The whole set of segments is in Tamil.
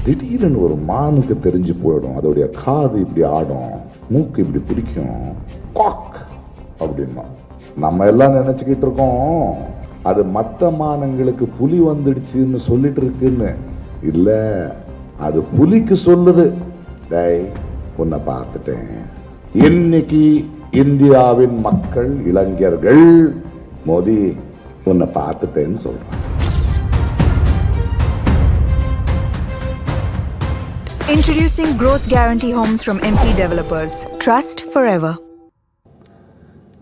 திடீர்னு ஒரு மானுக்கு தெரிஞ்சு போயிடும். அதோடைய காது இப்படி ஆடும், மூக்கு இப்படி பிடிக்கும், காக் அப்படின்னா நம்ம எல்லாம் நினைச்சுக்கிட்டு இருக்கோம் அது மற்ற மானங்களுக்கு புலி வந்துடுச்சுன்னு சொல்லிட்டு இருக்குன்னு. இல்ல, அது புலிக்கு சொல்லுது, டேய் உன்னை பார்த்துட்டேன். இன்னைக்கு இந்தியாவின் மக்கள் இளைஞர்கள் மோடி உன்னை பார்த்துட்டேன்னு சொல்றாங்க. Introducing Growth Guarantee Homes from MP Developers. Trust forever.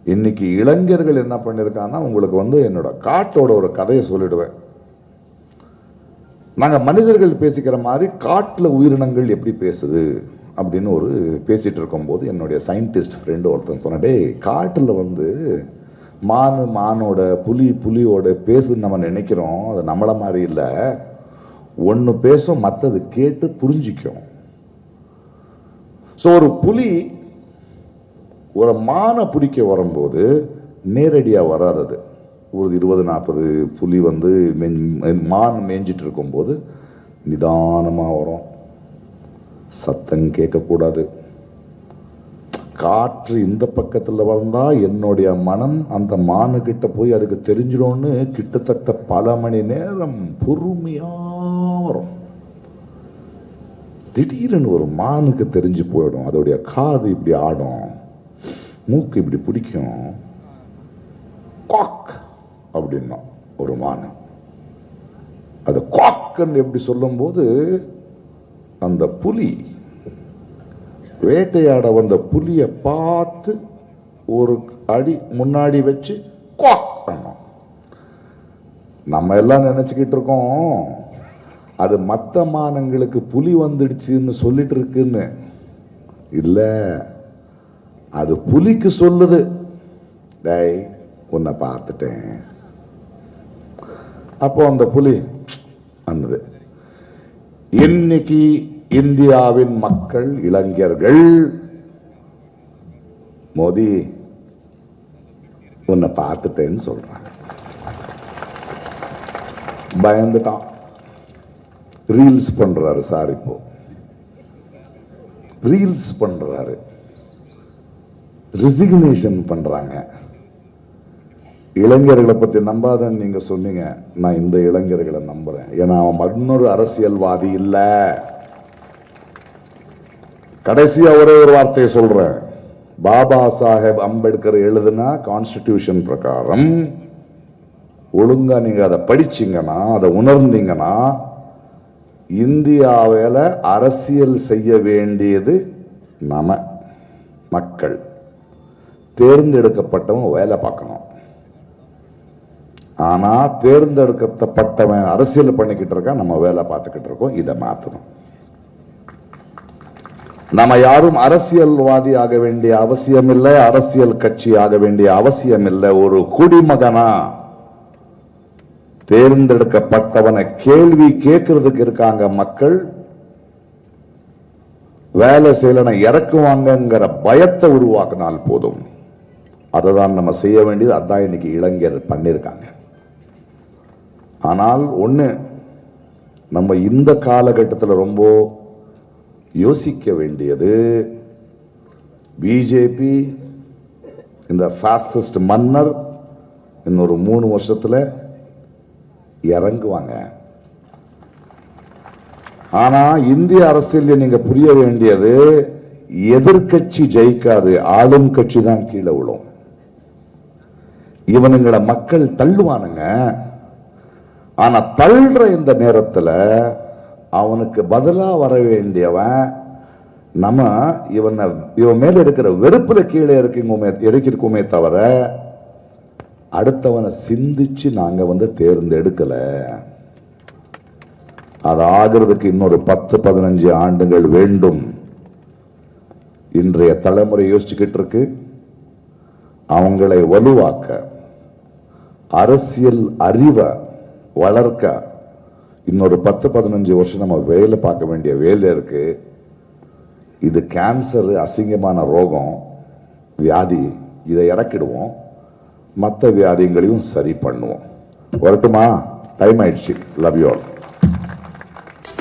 இன்னைக்கு இளைஞர்கள் என்ன பண்ணிருக்காங்கன்னா, உங்களுக்கு என்னோட காட்டோட ஒரு கதையை சொல்லிடுவேன். நாங்க மனிதர்கள் பேசிக்கிற மாதிரி காட்டுல உயிரினங்கள் எப்படி பேசுது அப்படின்னு ஒரு பேசிட்டு இருக்கும் போது என்னுடைய சயின்டிஸ்ட் ஃப்ரெண்டு ஒருத்தன் சொன்னடே, காட்டுல மானோட புலியோட பேசுன்னு நம்ம நினைக்கிறோம். அது நம்மள மாதிரி இல்லை. ஒன்று பேசும், மற்றது கேட்டு புரிஞ்சிக்கும். ஸோ ஒரு புலி ஒரு மானை பிடிக்க வரும்போது நேரடியாக வராதது. ஒரு 20-40 புலி மான் மேய்ஞ்சிட்டு இருக்கும்போது நிதானமாக வரும். சத்தம் கேட்கக்கூடாது. காற்று இந்த பக்கத்தில் வந்தா என்னுடைய மனம் அந்த மானுக்கிட்ட போய் அதுக்கு தெரிஞ்சிடும்னு கிட்டத்தட்ட பல மணி நேரம் பொறுமையா வரும். திடீர்னு ஒரு மானுக்கு தெரிஞ்சு போயிடும். அதோடைய காது இப்படி ஆடும், மூக்கு இப்படி பிடிக்கும், காக் அப்படின்னா ஒரு மானு. அது காக்குன்னு எப்படி சொல்லும் போது அந்த புலி வேட்டையாட வந்த புலியை பார்த்து ஒரு அடி முன்னாடி வச்சு குவாக் பண்ணோம். நம்ம எல்லாம் நினைச்சுக்கிட்டு இருக்கோம் அது மற்ற மானங்களுக்கு புலி வந்துடுச்சுன்னு சொல்லிட்டு இருக்குன்னு. இல்ல, அது புலிக்கு சொல்லுது, டேய் உன்னை பார்த்துட்டேன். அப்போ அந்த புலி அன்னது, இன்னைக்கு இந்தியாவின் மக்கள் இளைஞர்கள் மோடி உன்னை பார்த்துட்டேன்னு சொல்றாங்க. பயந்துட்டான். ரீல்ஸ் பண்றாரு சார். இப்போ ரீல்ஸ் பண்றாரு, ரெசிக்னேஷன் பண்றாங்க. இளைஞர்களை பத்தி நம்பாதன்னு நீங்க சொன்னீங்க. நான் இந்த இளைஞர்களை நம்புறேன். ஏன்னா அவன் இன்னொரு அரசியல்வாதி இல்ல. கடைசியா ஒரே ஒரு வார்த்தையை சொல்றேன். பாபா சாஹேப் அம்பேத்கர் எழுதின கான்ஸ்டிடியூஷன் பிரகாரம் ஒழுங்கா நீங்க அதை படிச்சீங்கன்னா, அதை உணர்ந்தீங்கன்னா, இந்தியாவில அரசியல் செய்ய வேண்டியது நம்ம மக்கள். தேர்ந்தெடுக்கப்பட்டவன் வேலை பார்க்கணும். ஆனா தேர்ந்தெடுக்கப்பட்டவன் அரசியல் பண்ணிக்கிட்டு இருக்கான், நம்ம வேலை பார்த்துக்கிட்டு இருக்கோம். இதை மாற்றணும். நம்ம யாரும் அரசியல்வாதி ஆக வேண்டிய அவசியம் இல்லை, அரசியல் கட்சி ஆக வேண்டிய அவசியம் இல்லை. ஒரு குடிமகனா தேர்ந்தெடுக்கப்பட்டவனை கேள்வி கேட்கறதுக்கு இருக்காங்க மக்கள். வேலை செய்யலன இறக்குவாங்கங்கிற பயத்தை உருவாக்கினால் போதும். அதை தான் நம்ம செய்ய வேண்டியது. அதான் இன்னைக்கு இளைஞர் பண்ணியிருக்காங்க. ஆனால் ஒண்ணு, நம்ம இந்த காலகட்டத்தில் ரொம்ப யோசிக்க வேண்டியது, பிஜேபி இந்த ஃபாசிஸ்ட் மன்னர் இன்னொரு 3 வருஷத்துல இறங்குவாங்க. ஆனா இந்திய அரசியல் நீங்க புரிய வேண்டியது, எதிர்கட்சி ஜெயிக்காது, ஆளும் கட்சி தான் கீழே விழும். இவனுங்களை மக்கள் தள்ளுவானுங்க. ஆனா தள்ளுற இந்த நேரத்துல அவனுக்கு பதிலா வர வேண்டியவன் இவன் மேல இருக்கிற வெறுப்புல கீழே இறக்கிருக்குமே தவிர அடுத்தவனை சிந்திச்சு நாங்க தேர்ந்தெடுக்கல. அது ஆகிறதுக்கு இன்னொரு 10-15 ஆண்டுகள் வேண்டும். இன்றைய தலைமுறை யோசிச்சுக்கிட்டு இருக்கு. அவங்களை வலுவாக்க, அரசியல் அறிவை வளர்க்க இன்னொரு 10-15 வருஷம் நம்ம வேலை பார்க்க வேண்டிய வேலை இருக்கு. இது கேன்சர், அசிங்கமான ரோகம், வியாதி. இதை இறக்கிடுவோம், மற்ற வியாதிகளையும் சரி பண்ணுவோம். வரட்டுமா? டைம் ஆயிடுச்சு. Love you all.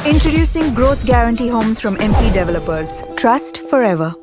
Introducing Growth Guarantee Homes from MP Developers. Trust forever.